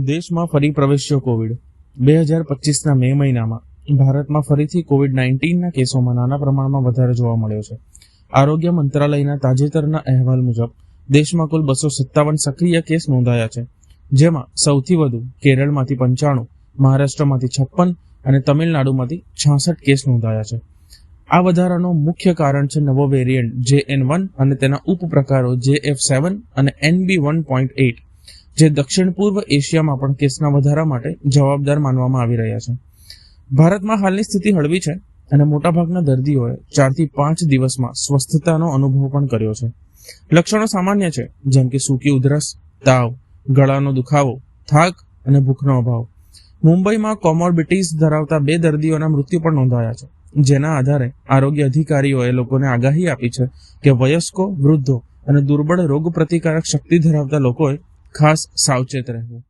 દેશમાં ફરી પ્રવેશ્યો કોવિડ 2025ના મે મહિનામાં ભારતમાં ફરીથી કોવિડ-19ના કેસોમાં નાના પ્રમાણમાં વધારો જોવા મળ્યો છે. આરોગ્ય મંત્રાલયના તાજેતરના અહેવાલ મુજબ દેશમાં કુલ 257 સક્રિય કેસ નોંધાયા છે, જેમાં સૌથી વધુ કેરળમાંથી 95, મહારાષ્ટ્રમાંથી 56 અને તમિલનાડુમાંથી 66 કેસ નોંધાયા છે. આ વધારાનો મુખ્ય કારણ છે નવો વેરિયન્ટ JN1 અને તેના ઉપપ્રકારો JF7 અને NB1.8, જે દક્ષિણ પૂર્વ એશિયામાં પણ કેસના વધારા માટે જવાબદાર માનવામાં આવી રહ્યા છે. ભારતમાં હાલની સ્થિતિ હળવી છે અને મોટાભાગના દર્દીઓએ 4 થી 5 દિવસમાં સ્વસ્થતાનો અનુભવ પણ કર્યો છે. લક્ષણો સામાન્ય છે, જેમ કે સૂકી ઉધરસ, તાવ, ગળાનો દુખાવો, થાક અને ભૂખનો અભાવ. મુંબઈમાં કોમોર્બિટીઝ ધરાવતા 2 દર્દીઓના મૃત્યુ પણ નોંધાયા છે, જેના આધારે આરોગ્ય અધિકારીઓએ લોકોને આગાહી આપી છે કે વયસ્કો, વૃદ્ધો અને દુર્બળ રોગપ્રતિકારક શક્તિ ધરાવતા લોકોએ ખાસ સાવચેત રહેવું.